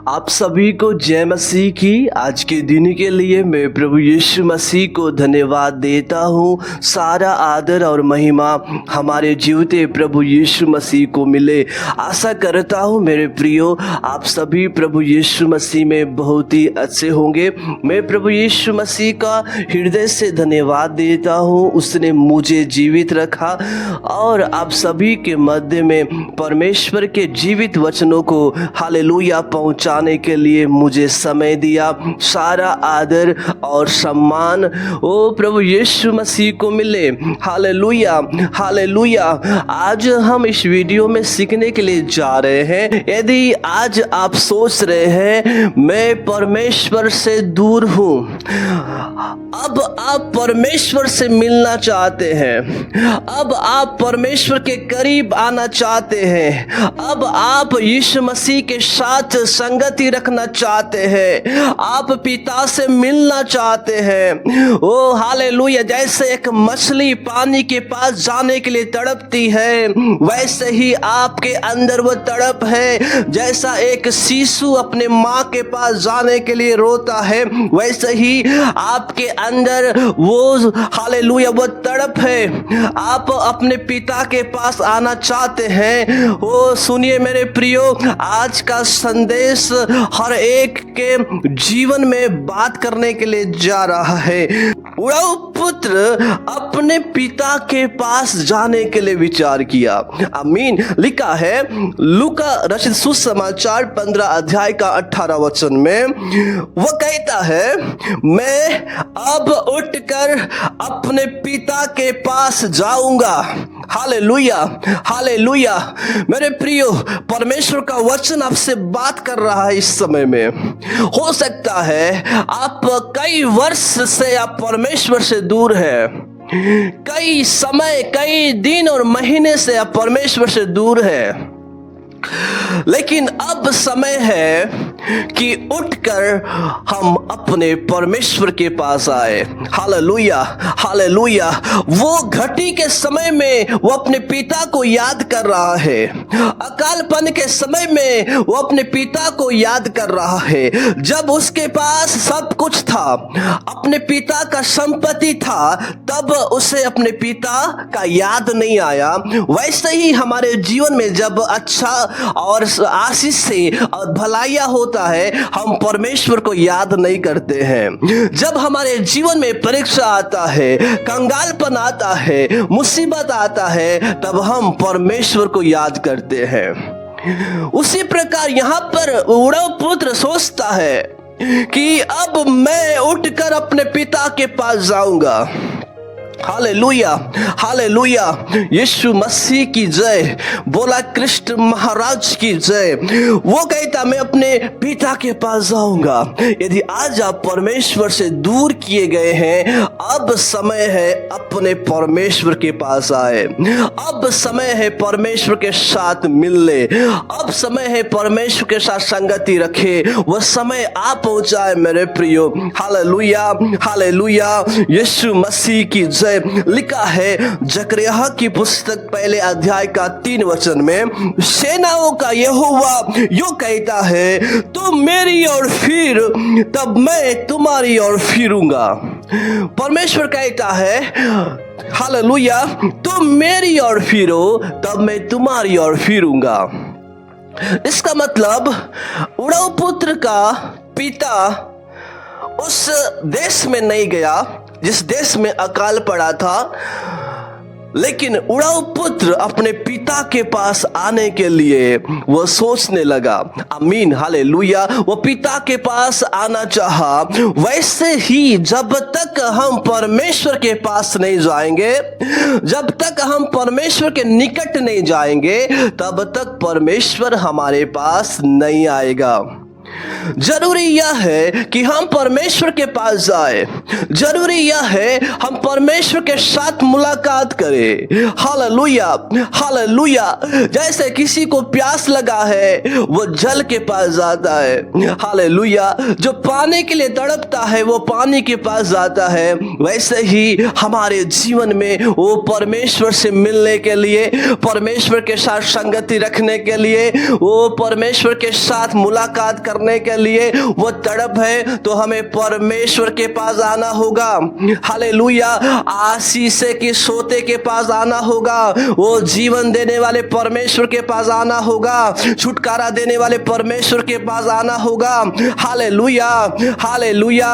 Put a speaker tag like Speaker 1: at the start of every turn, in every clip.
Speaker 1: आप सभी को जय मसीह की। आज के दिन के लिए मैं प्रभु यीशु मसीह को धन्यवाद देता हूँ। सारा आदर और महिमा हमारे जीवते प्रभु यीशु मसीह को मिले। आशा करता हूँ मेरे प्रियो आप सभी प्रभु यीशु मसीह में बहुत ही अच्छे होंगे। मैं प्रभु यीशु मसीह का हृदय से धन्यवाद देता हूँ, उसने मुझे जीवित रखा और आप सभी के मध्य में परमेश्वर के जीवित वचनों को हालेलुया पहुंचाने के लिए मुझे समय दिया। सारा आदर और सम्मान ओ प्रभु यीशु मसीह को मिले। Hallelujah hallelujah. आज हम इस वीडियो में सीखने के लिए जा रहे हैं। यदि आज आप सोच रहे हैं मैं परमेश्वर से दूर हूँ, अब आप परमेश्वर से मिलना चाहते हैं, अब आप परमेश्वर के करीब आना चाहते हैं, अब आप यीशु मसीह के साथ संगति रखना चाहते हैं, आप पिता से मिलना चाहते हैं। ओ हालेलुया। जैसे एक मछली पानी के पास जाने के लिए तड़पती है, वैसे ही आपके अंदर वो तड़प है। जैसा एक शिशु अपने माँ के पास जाने के लिए रोता है, वैसे ही आपके अंदर वो हालेलुया वो तड़प है। आप अपने पिता के पास आना चाहते हैं। ओ सुनिए मेरे प्रियो, आज का संदेश हर एक के जीवन में बात करने के लिए जा रहा है। उड़ाऊ पुत्र अपने पिता के पास जाने के लिए विचार किया। आमीन। लिखा है लूका रचित सुसमाचार 15 अध्याय का 18 वचन में वो कहता है, मैं अब उठकर अपने पिता के पास जाऊंगा। Hallelujah hallelujah. मेरे प्रियो, परमेश्वर का वचन आपसे बात कर रहा है। इस समय में हो सकता है आप कई वर्ष से आप परमेश्वर से दूर है, कई समय कई दिन और महीने से आप परमेश्वर से दूर है, लेकिन अब समय है कि उठकर हम अपने परमेश्वर के पास आए। Hallelujah hallelujah. वो घटी के समय में वो अपने पिता को याद कर रहा है, अकालपन के समय में वो अपने पिता को याद कर रहा है। जब उसके पास सब कुछ था, अपने पिता का संपत्ति था, तब उसे अपने पिता का याद नहीं आया। वैसे ही हमारे जीवन में जब अच्छा और आशीष से और भलाइया होता है, हम परमेश्वर को याद नहीं करते हैं। जब हमारे जीवन में परीक्षा आता है, कंगालपन आता है, मुसीबत आता है, तब हम परमेश्वर को याद करते हैं। उसी प्रकार यहाँ पर उड़ाऊ पुत्र सोचता है कि अब मैं उठकर अपने पिता के पास जाऊंगा। हालेलुया हालेलुया। यीशु मसीह की जय। बोला कृष्ण महाराज की जय। वो कहता मैं अपने पिता के पास जाऊंगा। यदि आज आप परमेश्वर से दूर किए गए हैं, अब समय है अपने परमेश्वर के पास आए। अब समय है परमेश्वर के साथ मिलने, अब समय है परमेश्वर के साथ संगति रखे। वह समय आ पहुंचा है मेरे प्रियो। हालेलुया हालेलुया। यीशु मसीह की जय। लिखा है जकरिया की पुस्तक पहले अध्याय का 3 वचन में, सेनाओं का यहोवा यूं कहता है, तुम मेरी ओर फिर तब मैं तुम्हारी ओर फिरूंगा। परमेश्वर कहता है हालेलुया, तुम मेरी ओर फिरो तब मैं तुम्हारी ओर फिरूंगा। इसका मतलब उड़ाऊ पुत्र का पिता उस देश में नहीं गया जिस देश में अकाल पड़ा था, लेकिन उड़ाऊ पुत्र अपने पिता के पास आने के लिए वो सोचने लगा। आमीन हालेलुया। वो पिता के पास आना चाहा। वैसे ही जब तक हम परमेश्वर के पास नहीं जाएंगे, जब तक हम परमेश्वर के निकट नहीं जाएंगे, तब तक परमेश्वर हमारे पास नहीं आएगा। जरूरी यह है कि हम परमेश्वर के पास जाए, जरूरी यह है हम परमेश्वर के साथ मुलाकात करें। Hallelujah hallelujah. जैसे किसी को प्यास लगा है वो जल के पास जाता है। हालेलुया। जो पानी के लिए तड़पता है वो पानी के पास जाता है। वैसे ही हमारे जीवन में वो परमेश्वर से मिलने के लिए, परमेश्वर के साथ संगति रखने के लिए, वो परमेश्वर के साथ मुलाकात करने करने के लिए वो तड़प है, तो हमें परमेश्वर के पास आना होगा। हालेलुया। आशीष के सोते के पास आना होगा, वो जीवन देने वाले परमेश्वर के पास आना होगा, छुटकारा देने वाले परमेश्वर के पास आना होगा। हालेलुया, हालेलुया।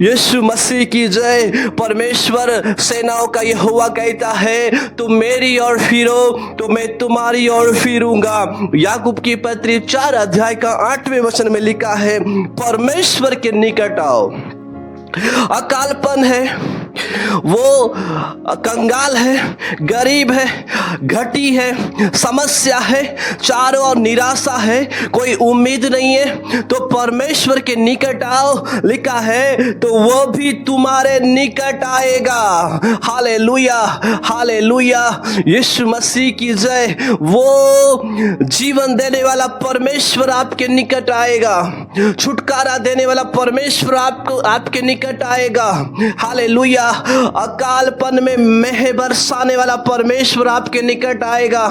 Speaker 1: यीशु मसीह की जय। परमेश्वर सेनाओं का यहोवा कहता है, तुम मेरी ओर फिरो तो मैं तुम्हारी ओर फिरूंगा। याकूब की पत्री 4 अध्याय का 8वें वचन में लिखा है, परमेश्वर के निकट आओ। अकालपन है, वो कंगाल है, गरीब है, घटी है, समस्या है, चारों ओर निराशा है, कोई उम्मीद नहीं है, तो परमेश्वर के निकट आओ लिखा है, तो वो भी तुम्हारे निकट आएगा। हालेलुया, हालेलुया। यीशु मसीह की जय। वो जीवन देने वाला परमेश्वर आपके निकट आएगा, छुटकारा देने वाला परमेश्वर आपके निकट आएगा। हालेलुया। अकालपन में मेह बरसाने वाला परमेश्वर आपके निकट आएगा,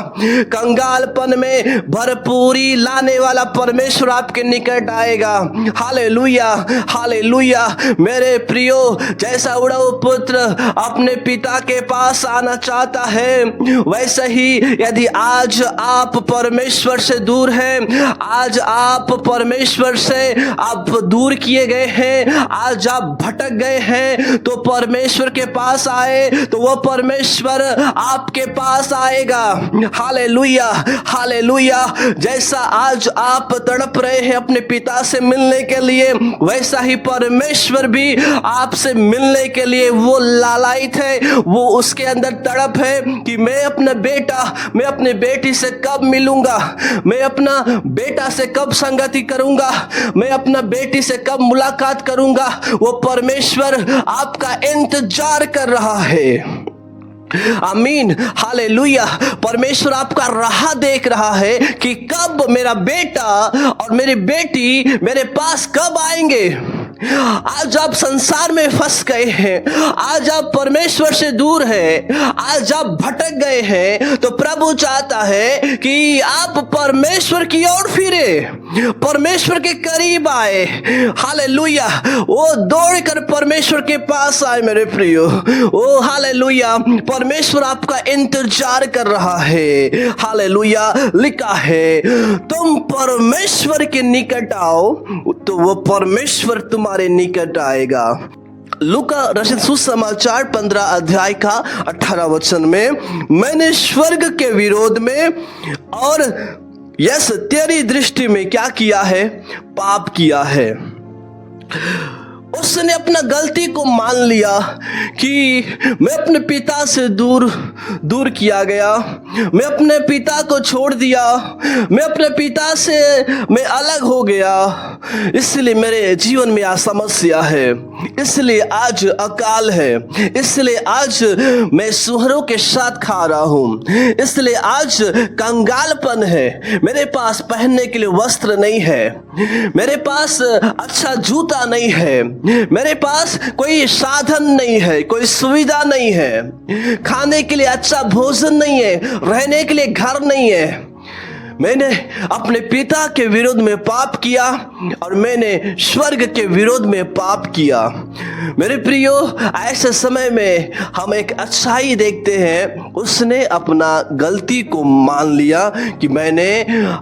Speaker 1: कंगालपन में भरपूरी लाने वाला परमेश्वर आपके निकट आएगा। Hallelujah, hallelujah. मेरे प्रियो, जैसा उड़ाऊ पुत्र अपने पिता के पास आना चाहता है, वैसे ही यदि आज आप परमेश्वर से दूर हैं, आज आप परमेश्वर से आप दूर किए गए हैं, आज आप भटक गए हैं, तो परमेश्वर के पास आए तो वो परमेश्वर आपके पास आएगा। Hallelujah, hallelujah. जैसा आज आप तड़प रहे हैं अपने पिता से मिलने के लिए, वैसा ही परमेश्वर भी आपसे मिलने के लिए वो लालायित है, वो उसके अंदर तड़प है कि मैं अपना बेटा, मैं अपने बेटी से कब मिलूंगा, मैं अपना बेटा से कब संगति करूंगा, मैं अपना बेटी से कब मुलाकात करूंगा। वो परमेश्वर आपका इंतजार कर रहा है। आमीन, हालेलुया। परमेश्वर आपका राह देख रहा है कि कब मेरा बेटा और मेरी बेटी मेरे पास कब आएंगे। आज आप संसार में फंस गए हैं, आज आप परमेश्वर से दूर हैं, आज आप भटक गए हैं, तो प्रभु चाहता है कि आप परमेश्वर की ओर फिरे, परमेश्वर के करीब आए। हालेलुया। वो दौड़कर परमेश्वर के पास आए मेरे प्रियो। ओ हालेलुया। परमेश्वर आपका इंतजार कर रहा है। हालेलुया। लिखा है, तुम परमेश्वर के निकट आओ तो वो परमेश्वर तुम्हारे निकट आएगा। लूका रचित सुसमाचार 15 अध्याय का 18 वचन में, मैंने स्वर्ग के विरोध में और यस तेरी दृष्टि में क्या किया है? पाप किया है। उसने अपना गलती को मान लिया कि मैं अपने पिता से दूर किया गया, मैं अपने पिता को छोड़ दिया, मैं अपने पिता से मैं अलग हो गया, इसलिए मेरे जीवन में आज समस्या है, इसलिए आज अकाल है, इसलिए आज मैं सूअरों के साथ खा रहा हूँ, इसलिए आज कंगालपन है, मेरे पास पहनने के लिए वस्त्र नहीं है, मेरे पास अच्छा जूता नहीं है, मेरे पास कोई साधन नहीं है, कोई सुविधा नहीं है, खाने के लिए अच्छा भोजन नहीं है, रहने के लिए घर नहीं है। मैंने अपने पिता के विरोध में पाप किया और मैंने स्वर्ग के विरोध में पाप किया। मेरे प्रियो, ऐसे समय में हम एक अच्छाई देखते हैं, उसने अपना गलती को मान लिया कि मैंने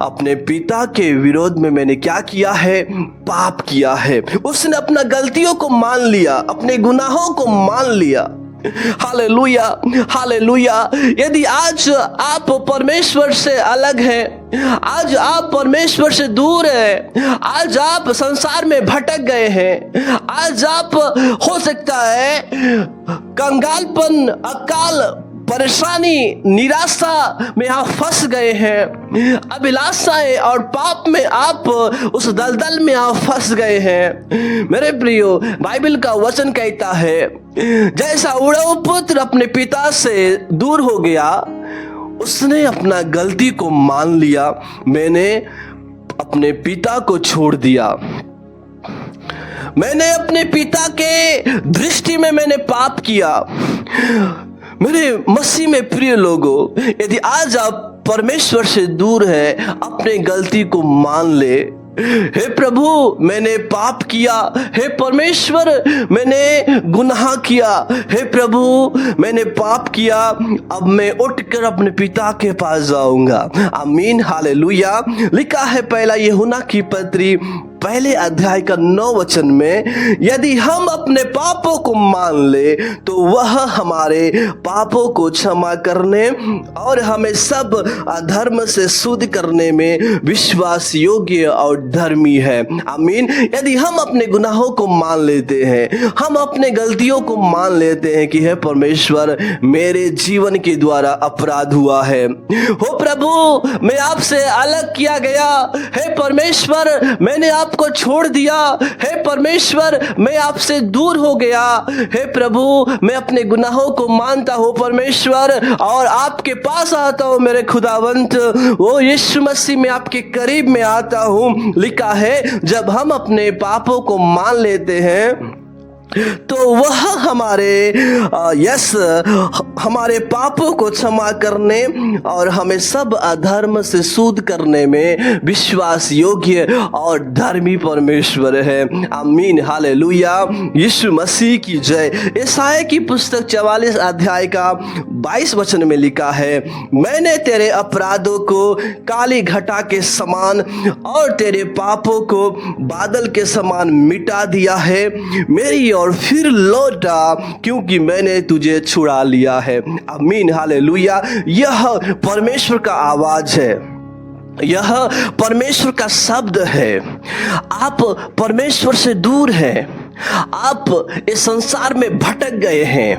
Speaker 1: अपने पिता के विरोध में मैंने क्या किया है? पाप किया है। उसने अपना गलतियों को मान लिया, अपने गुनाहों को मान लिया। Hallelujah, hallelujah. यदि आज आप परमेश्वर से अलग हैं, आज आप परमेश्वर से दूर हैं, आज आप संसार में भटक गए हैं, आज आप हो सकता है कंगालपन, अकाल, परेशानी, निराशा में आप फंस गए हैं, अभिलाषाएं और पाप में आप उस दलदल में आप फंस गए हैं। मेरे प्रियो, बाइबल का वचन कहता है, जैसा उड़ाऊ पुत्र अपने पिता से दूर हो गया, उसने अपना गलती को मान लिया, मैंने अपने पिता को छोड़ दिया, मैंने अपने पिता के दृष्टि में मैंने पाप किया। मेरे मसीह में प्रिय लोगों, यदि आज आप परमेश्वर से दूर हैं, अपने गलती को मान ले, हे प्रभु मैंने पाप किया, हे परमेश्वर मैंने गुनाह किया, हे प्रभु मैंने पाप किया, अब मैं उठकर अपने पिता के पास जाऊंगा। आमीन, हालेलुया। लिखा है पहला यूहन्ना की पत्री पहले अध्याय का 9 वचन में, यदि हम अपने पापों को मान ले तो वह हमारे पापों को क्षमा करने और हमें सब अधर्म से शुद्ध करने में विश्वास योग्य और धर्मी है। आमीन। यदि हम अपने गुनाहों को मान लेते हैं, हम अपने गलतियों को मान लेते हैं कि हे परमेश्वर मेरे जीवन के द्वारा अपराध हुआ है, हो प्रभु मैं आपसे अलग किया गया, हे परमेश्वर मैंने आपको छोड़ दिया, हे परमेश्वर मैं आपसे दूर हो गया, हे प्रभु मैं अपने गुनाहों को मानता हूँ परमेश्वर और आपके पास आता हूँ मेरे खुदावंत, ओ यीशु मसीह मैं आपके करीब में आता हूँ। लिखा है जब हम अपने पापों को मान लेते हैं तो वह हमारे पापों को क्षमा करने और हमें सब अधर्म से शुद्ध करने में विश्वास योग्य और धर्मी परमेश्वर है। आमीन, हालेलुया। यीशु मसीह की जय। यशायाह की पुस्तक 44 अध्याय का 22 वचन में लिखा है, मैंने तेरे अपराधों को काली घटा के समान और तेरे पापों को बादल के समान मिटा दिया है, मेरी और फिर लौटा क्योंकि मैंने तुझे छुड़ा लिया है। आमीन, हालेलुया। यह परमेश्वर का आवाज है, यह परमेश्वर का शब्द है। आप परमेश्वर से दूर हैं, आप इस संसार में भटक गए हैं,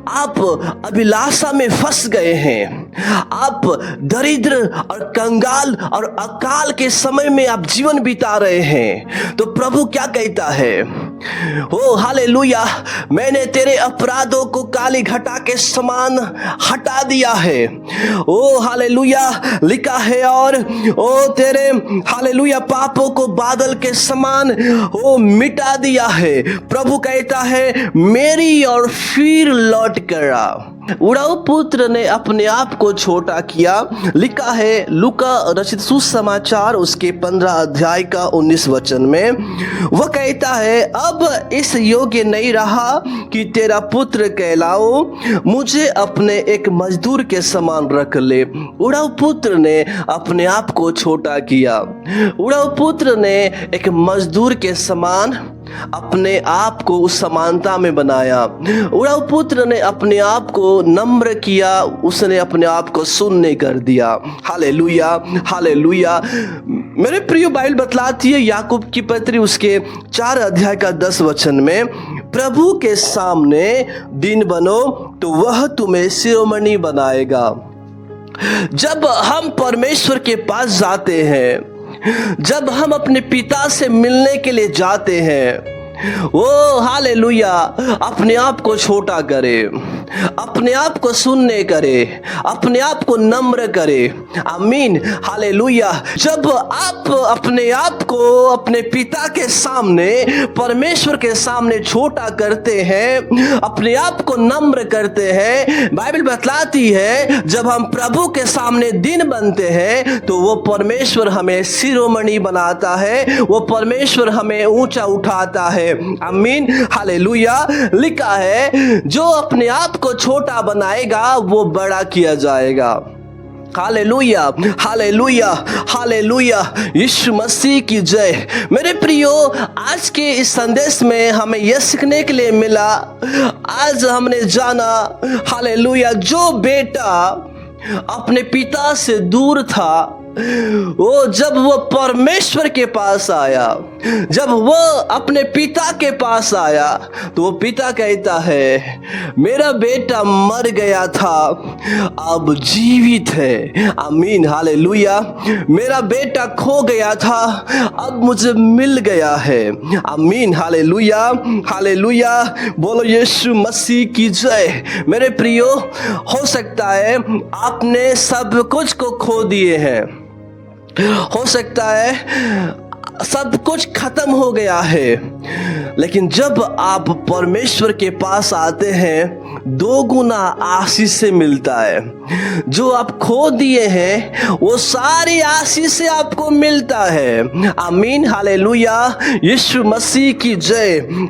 Speaker 1: आप अभिलाषा में फंस गए हैं, आप दरिद्र और कंगाल और अकाल के समय में आप जीवन बिता रहे हैं। तो प्रभु क्या कहता है, ओ हालेलुया, मैंने तेरे अपराधों को काली घटा के समान हटा दिया है। ओ हालेलुया। लिखा है और ओ तेरे हालेलुया पापों को बादल के समान ओ मिटा दिया है। प्रभु कहता है मेरी और फिर लौट कर आ। उड़ाऊ पुत्र ने अपने आप को छोटा किया। लिखा है लूका रचित सुसमाचार उसके 15 अध्याय का 19 वचन में, वह कहता है अब इस योग्य नहीं रहा कि तेरा पुत्र कहलाओ, मुझे अपने एक मजदूर के समान रख ले। उड़ाऊ पुत्र ने अपने आप को छोटा किया। उड़ाऊ पुत्र ने एक मजदूर के समान अपने आप को उस समानता में बनाया। उड़ाऊ पुत्र ने अपने आप को नम्र किया, उसने अपने आप को शून्य कर दिया। Hallelujah, hallelujah. मेरे प्रिय बाइबल बतलाती है याकूब की पत्री उसके 4 अध्याय का 10 वचन में, प्रभु के सामने दीन बनो तो वह तुम्हें शिरोमणि बनाएगा। जब हम परमेश्वर के पास जाते हैं, जब हम अपने पिता से मिलने के लिए जाते हैं, ओ हालेलुया, अपने आप को छोटा करे, अपने आप को सुनने करे, अपने आप को नम्र करे। आमीन, हालेलुया। जब आप अपने आप को अपने पिता के सामने, परमेश्वर के सामने छोटा करते हैं, अपने आप को नम्र करते हैं, बाइबल बतलाती है जब हम प्रभु के सामने दिन बनते हैं तो वो परमेश्वर हमें शिरोमणि बनाता है, वो परमेश्वर हमें ऊंचा उठाता है। आमीन, हालेलुया। लिखा है जो अपने आप को छोटा बनाएगा वो बड़ा किया जाएगा। हालेलुया, हालेलुया, हालेलुया। यीशु मसीह की जय। मेरे प्रियो, आज के इस संदेश में हमें यह सीखने के लिए मिला, आज हमने जाना हालेलुया, जो बेटा अपने पिता से दूर था, वो जब वो परमेश्वर के पास आया, जब वो अपने पिता के पास आया तो वो पिता कहता है मेरा बेटा मर गया था अब जीवित है। आमीन, हालेलुया। मेरा बेटा खो गया था अब मुझे मिल गया है। आमीन, हालेलुया, हालेलुया। बोलो यीशु मसीह की जय। मेरे प्रियो, हो सकता है आपने सब कुछ को खो दिए हैं, हो सकता है सब कुछ खत्म हो गया है, लेकिन जब आप परमेश्वर के पास आते हैं दो गुना आशीष से मिलता है। जो आप खो दिए हैं वो सारी आशीष से आपको मिलता है। आमीन, हालेलुया, यीशु मसीह की जय।